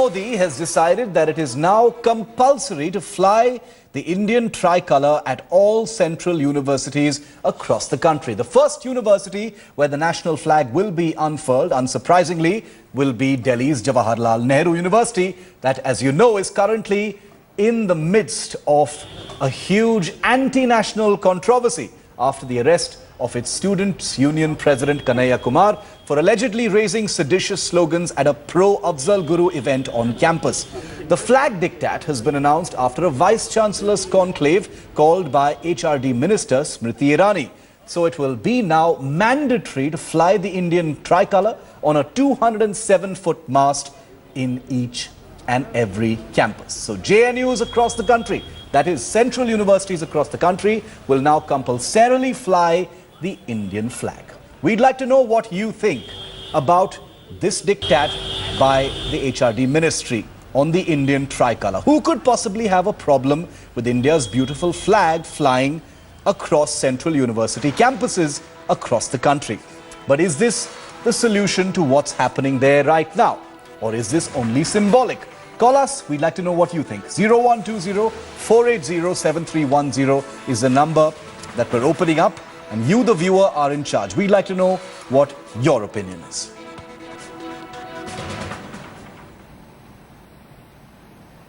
Modi has decided that it is now compulsory to fly the Indian tricolour at all central universities across the country. The first university where the national flag will be unfurled, unsurprisingly, will be Delhi's Jawaharlal Nehru University, that, as you know, is currently in the midst of a huge anti-national controversy after the arrest of its Students' Union President Kanhaiya Kumar for allegedly raising seditious slogans at a pro-Afzal Guru event on campus. The flag diktat has been announced after a Vice-Chancellor's conclave called by HRD Minister Smriti Irani. So it will be now mandatory to fly the Indian tricolour on a 207-foot mast in each and every campus. So JNUs across the country, that is central universities across the country, will now compulsorily fly the Indian flag. We'd like to know what you think about this diktat by the HRD ministry on the Indian tricolour. Who could possibly have a problem with India's beautiful flag flying across central university campuses across the country? But is this the solution to what's happening there right now? Or is this only symbolic? Call us. We'd like to know what you think. 0120-480-7310 is the number that we're opening up, and you, the viewer, are in charge. We'd like to know what your opinion is.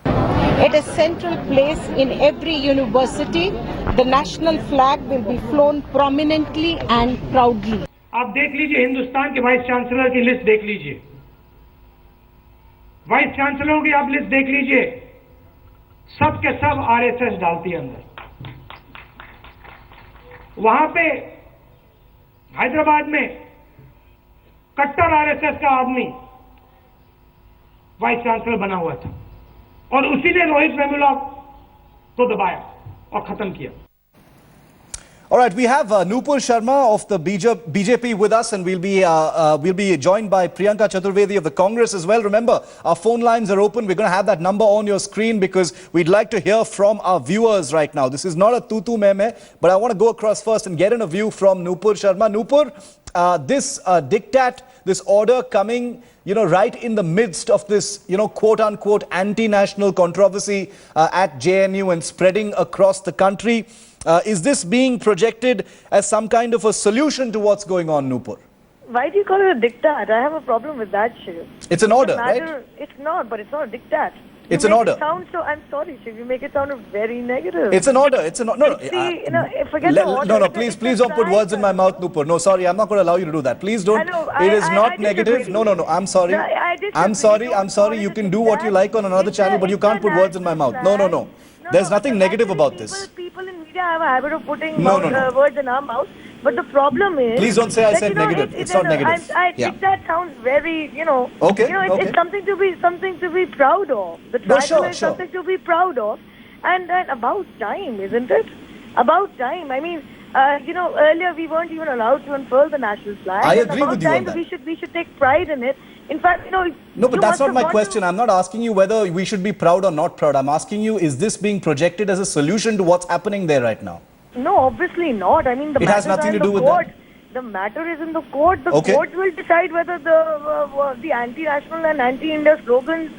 At a central place in every university, the national flag will be flown prominently and proudly. आप देख लीजिए हिंदुस्तान के vice chancellor की list देख लीजिए, vice चांसलरों की आप list देख लीजिए, सब के सब आरएसएस डालती है अंदर। वहां पे हैदराबाद में कट्टर आरएसएस का आदमी वाइस चांसलर बना हुआ था और उसी ने रोहित वेमुला को दबाया और खत्म किया। All right, we have Nupur Sharma of the BJP with us, and we'll be joined by Priyanka Chaturvedi of the Congress as well. Remember, our phone lines are open. We're going to have that number on your screen because we'd like to hear from our viewers right now. This is not a tutu meme, but I want to go across first and get in a view from Nupur Sharma. Nupur, this diktat, this order coming, right in the midst of this, quote-unquote anti-national controversy at JNU and spreading across the country. Is this being projected as some kind of a solution to what's going on, Nupur? Why do you call it a diktat? I have a problem with that, Shiv. It's an order, right? It's not, but it's not a diktat. It's an order. I'm sorry, Shiv. You make it sound very negative. It's an order. It's an order. Forget the order. No, please don't put words in my mouth, Nupur. No, sorry, I'm not going to allow you to do that. Please don't. It is not negative. No. I'm sorry. I'm sorry. You can do what you like on another channel, but you can't put words in my mouth. No. There's nothing negative about this. People in media have a habit of putting words in our mouth. But the problem is... Please don't say I said negative. It's not negative. I think that sounds very, Okay. It's something to be proud of. The tribal is something to be proud of. And about time, isn't it? About time. I mean, earlier we weren't even allowed to unfurl the national flag. I agree with you on that. We should take pride in it. In fact, No, but that's not my question. I'm not asking you whether we should be proud or not proud. I'm asking you, is this being projected as a solution to what's happening there right now? No, obviously not. I mean, it has nothing to do with that. The matter is in the court. The court will decide whether the anti-national and anti-India slogans,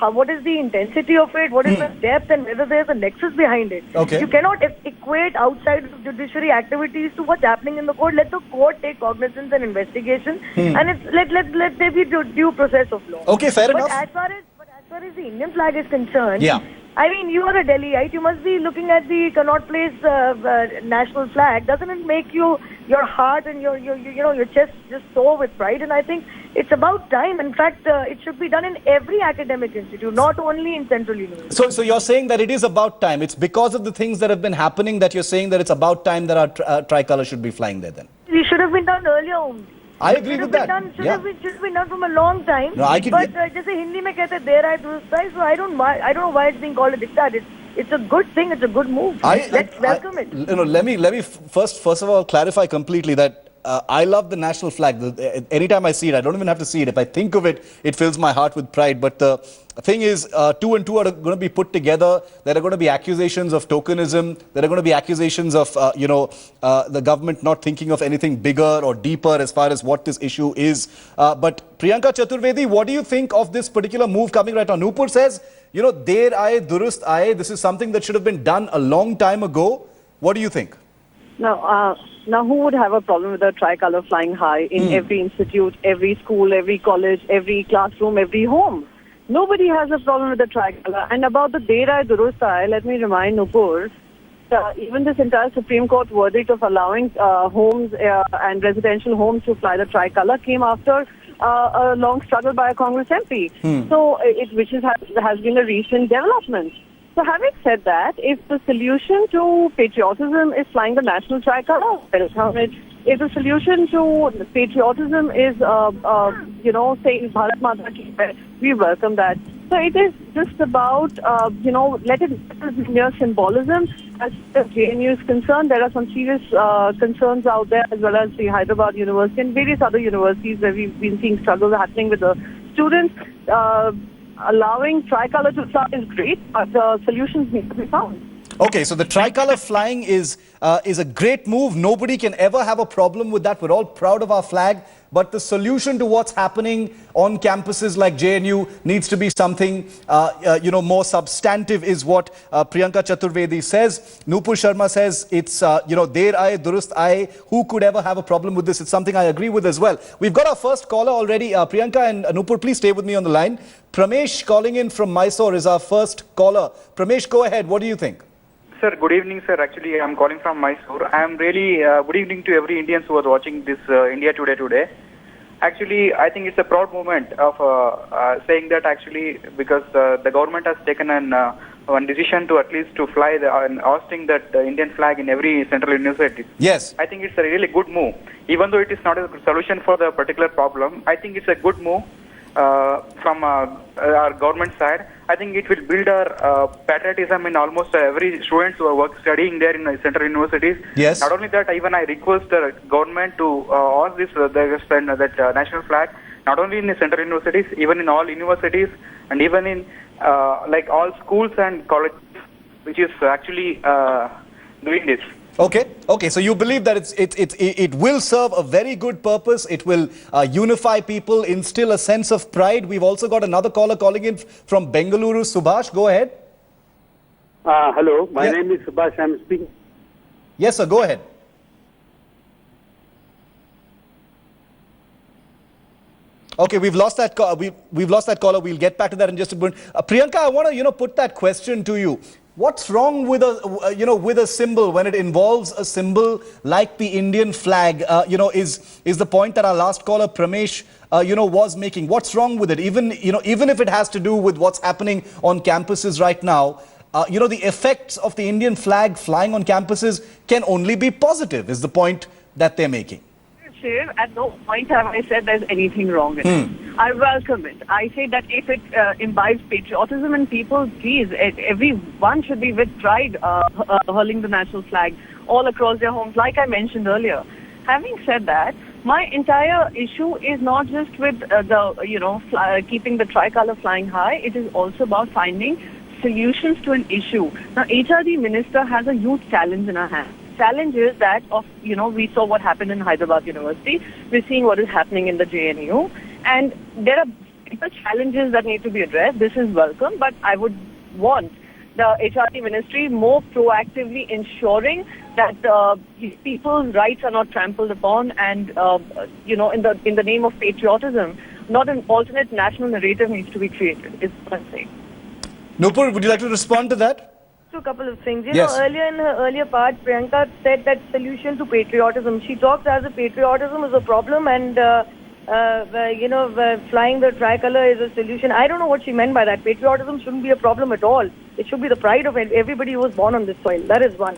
what is the intensity of it, what is the depth, and whether there's a nexus behind it. You cannot equate outside of judiciary activities to what's happening in the court. Let the court take cognizance and investigation, and let there be due process of law. Okay, fair enough. As far as the Indian flag is concerned, I mean, you are a Delhiite. You must be looking at the Connaught Place national flag. Doesn't it make your heart and your chest just soar with pride? And I think it's about time. In fact, it should be done in every academic institute, not only in central universities. So you're saying that it is about time. It's because of the things that have been happening that you're saying that it's about time that our tricolour should be flying there then? It should have been done earlier only. I agree with that. Should have been done from a long time. No, but just Hindi mein kehte der I do so I don't know why it's being called a diktat. It's a good thing. It's a good move. Let's welcome it. Let me first of all clarify completely that I love the national flag. Anytime I see it, I don't even have to see it. If I think of it, it fills my heart with pride. But the thing is, two and two are going to be put together. There are going to be accusations of tokenism. There are going to be accusations of, the government not thinking of anything bigger or deeper as far as what this issue is. But Priyanka Chaturvedi, what do you think of this particular move coming right now? Nupur says, der aaye, durust aaye. This is something that should have been done a long time ago. What do you think? Now, who would have a problem with the tricolour flying high in every institute, every school, every college, every classroom, every home? Nobody has a problem with the tricolour. And about the Der aaye durust aaye, let me remind Nupur, even this entire Supreme Court verdict of allowing homes and residential homes to fly the tricolour came after a long struggle by a Congress MP. So, which has been a recent development. So having said that, if the solution to patriotism is flying the national tricolour, welcome it. If the solution to patriotism is, saying Bharat Mata Ki Jai, we welcome that. So it is just about, let it be mere symbolism. As the JNU is concerned, there are some serious concerns out there, as well as the Hyderabad University and various other universities where we've been seeing struggles happening with the students. Allowing tricolour to fly is great, but solutions need to be found. Okay, so the tricolour flying is a great move. Nobody can ever have a problem with that. We're all proud of our flag. But the solution to what's happening on campuses like JNU needs to be something, more substantive, is what Priyanka Chaturvedi says. Nupur Sharma says it's, der aaye, durust aaye. Who could ever have a problem with this? It's something I agree with as well. We've got our first caller already. Priyanka and Nupur, please stay with me on the line. Pramesh calling in from Mysore is our first caller. Pramesh, go ahead. What do you think? Sir, good evening, sir. Actually, I'm calling from Mysore. I'm really good evening to every Indians who are watching this India today. Actually, I think it's a proud moment of saying that actually because the government has taken one decision to at least to fly and hosting that Indian flag in every central university. Yes. I think it's a really good move. Even though it is not a solution for the particular problem, I think it's a good move from our government side. I think it will build our patriotism in almost every students who are studying there in central universities. Yes. Not only that, even I request the government to host this that national flag, not only in the central universities, even in all universities, and even in like all schools and colleges, which is actually doing this. Okay. So you believe that it will serve a very good purpose. It will unify people, instill a sense of pride. We've also got another caller calling in from Bengaluru. Subhash, go ahead. Hello, my name is Subhash. I'm speaking. Yes, sir. Go ahead. Okay, we've lost that caller. We'll get back to that in just a moment. Priyanka, I want to put that question to you. What's wrong with a symbol when it involves a symbol like the Indian flag? Is the point that our last caller Pramesh was making? What's wrong with it? Even if it has to do with what's happening on campuses right now, the effects of the Indian flag flying on campuses can only be positive. Is the point that they're making? At no point have I said there's anything wrong with it. I welcome it. I say that if it imbibes patriotism in people, please, everyone should be with pride hurling the national flag all across their homes, like I mentioned earlier. Having said that, my entire issue is not just with keeping the tricolour flying high. It is also about finding solutions to an issue. Now, HRD minister has a huge challenge in her hands. Challenge is that we saw what happened in Hyderabad University. We're seeing what is happening in the JNU. And there are bigger challenges that need to be addressed. This is welcome, but I would want the HRD ministry more proactively ensuring that people's rights are not trampled upon and, in the name of patriotism, not an alternate national narrative needs to be created, is what I'm saying. Nupur, would you like to respond to that? A couple of things. Yes. Earlier in her earlier part, Priyanka said that solution to patriotism. She talks as if patriotism is a problem and, flying the tricolour is a solution. I don't know what she meant by that. Patriotism shouldn't be a problem at all. It should be the pride of everybody who was born on this soil. That is one.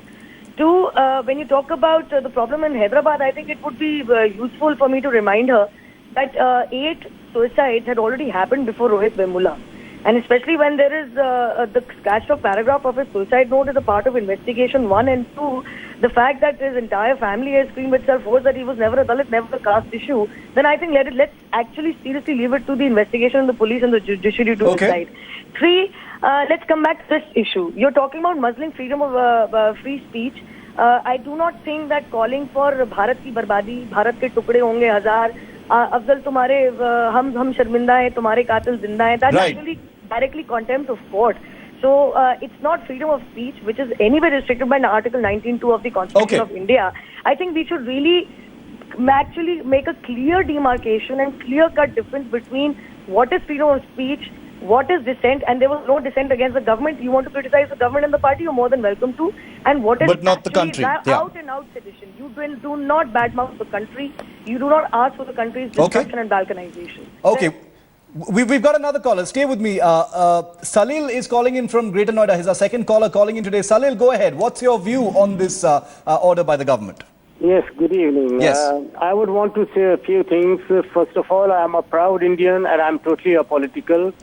Two, when you talk about the problem in Hyderabad, I think it would be useful for me to remind her that 8 suicides had already happened before Rohit Vemula. And especially when there is the scratched off paragraph of his suicide note as a part of investigation 1 and 2, the fact that his entire family has screamed itself forth that he was never a Dalit, never a caste issue, then I think let's actually seriously leave it to the investigation and the police and the judiciary to decide. 3, let's come back to this issue. You're talking about muzzling freedom of free speech. I do not think that calling for Bharat ki barbadi, Bharat ke tukde honge hazar, Afzal tumhare hum sharminda hai, tumhare qatil zinda hai, that's actually directly contempt of court. So it's not freedom of speech, which is anyway restricted by Article 19(2) of the Constitution of India. I think we should really actually make a clear demarcation and clear-cut difference between what is freedom of speech, what is dissent, and there was no dissent against the government. You want to criticize the government and the party, you're more than welcome to. And what is but not the country. Out and out sedition. You do not badmouth the country. You do not ask for the country's destruction and balkanization. Okay. We've got another caller. Stay with me. Salil is calling in from Greater Noida. He's our second caller calling in today. Salil, go ahead. What's your view on this order by the government? Yes, good evening. Yes. I would want to say a few things. First of all, I am a proud Indian and I'm totally apolitical.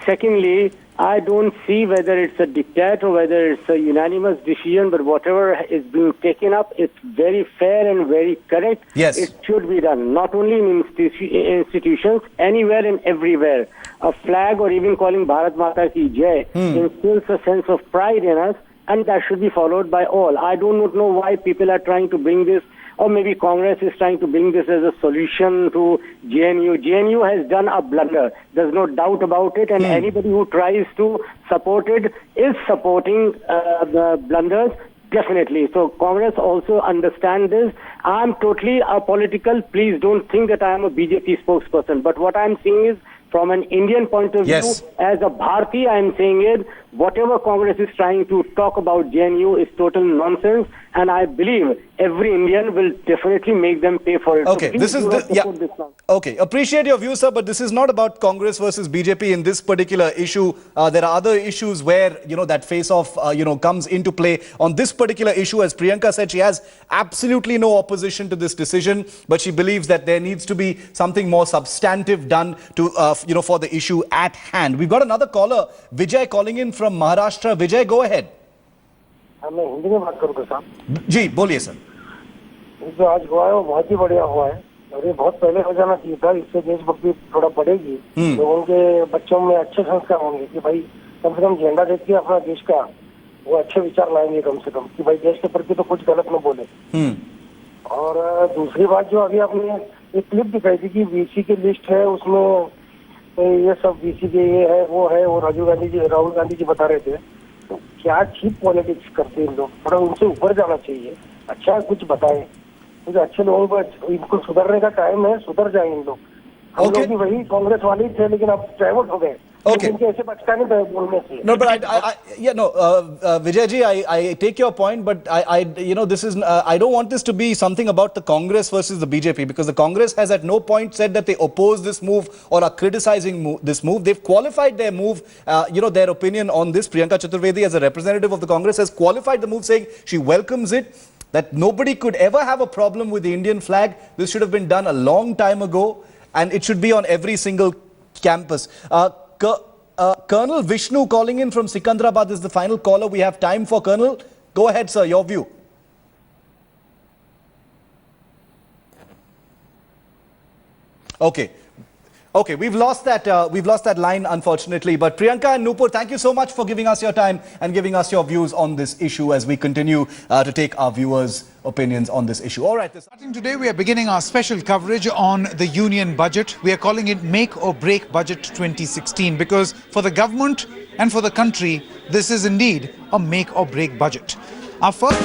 Secondly, I don't see whether it's a diktat or whether it's a unanimous decision, but whatever is being taken up, it's very fair and very correct. Yes. It should be done, not only in institutions, anywhere and everywhere. A flag or even calling Bharat Mata Ki Jai instills a sense of pride in us, and that should be followed by all. I do not know why people are trying to bring this, or maybe Congress is trying to bring this as a solution to JNU. JNU has done a blunder. There's no doubt about it, and anybody who tries to support it is supporting the blunders, definitely. So Congress also understands this. I'm totally apolitical. Please don't think that I am a BJP spokesperson. But what I'm saying is, from an Indian point of view, as a Bharati, I'm saying it, whatever Congress is trying to talk about JNU is total nonsense, and I believe every Indian will definitely make them pay for it. Okay, so this Okay, appreciate your view, sir, but this is not about Congress versus BJP in this particular issue. There are other issues where, you know, that face-off, comes into play. On this particular issue, as Priyanka said, she has absolutely no opposition to this decision, but she believes that there needs to be something more substantive done to, for the issue at hand. We've got another caller, Vijay, calling in from Maharashtra. Vijay, go ahead. मैं हिंदी में बात करूँगा साहब जी बोलिए sir जो आज हुआ है वो बहुत ही बढ़िया हुआ है और ये बहुत पहले हो जाना चाहिए था इससे देशभक्ति थोड़ा बढ़ेगी लोगों के बच्चों में अच्छे संस्कार होंगे कि भाई कम से कम झंडा देख के अपना देश का वो अच्छे विचार लाएंगे कम से कम कि भाई देश के प्रति तो कुछ गलत न बोले और दूसरी बात जो अभी आपने एक क्लिप दिखाई थी कि बीसी की लिस्ट है उसमें ये सब बीसी के ये है वो राहुल गांधी जी बता रहे थे तो क्या चीप पॉलिटिक्स करते हैं लोग थोड़ा उनसे ऊपर जाना चाहिए अच्छा कुछ बताएं कुछ अच्छे लोगों को इनको सुधरने का टाइम है सुधर जाए इन लोग हम लोग भी वही कांग्रेस वाले ही थे लेकिन अब डाइवर्ट हो गए इनके ऐसे बचका नहीं था बोलने से No, but Vijay ji, I take your point, but this is I don't want this to be something about the Congress versus the BJP because the Congress has at no point said that they oppose this move or are criticizing this move. They've qualified their move, their opinion on this. Priyanka Chaturvedi, as a representative of the Congress, has qualified the move, saying she welcomes it. That nobody could ever have a problem with the Indian flag. This should have been done a long time ago, and it should be on every single campus. Colonel Vishnu calling in from Sikandrabad is the final caller. We have time for Colonel. Go ahead, sir. Your view. Okay, we've lost that line, unfortunately. But Priyanka and Nupur, thank you so much for giving us your time and giving us your views on this issue as we continue to take our viewers' opinions on this issue. All right. Starting today, we are beginning our special coverage on the union budget. We are calling it Make or Break Budget 2016 because for the government and for the country, this is indeed a make or break budget. Our first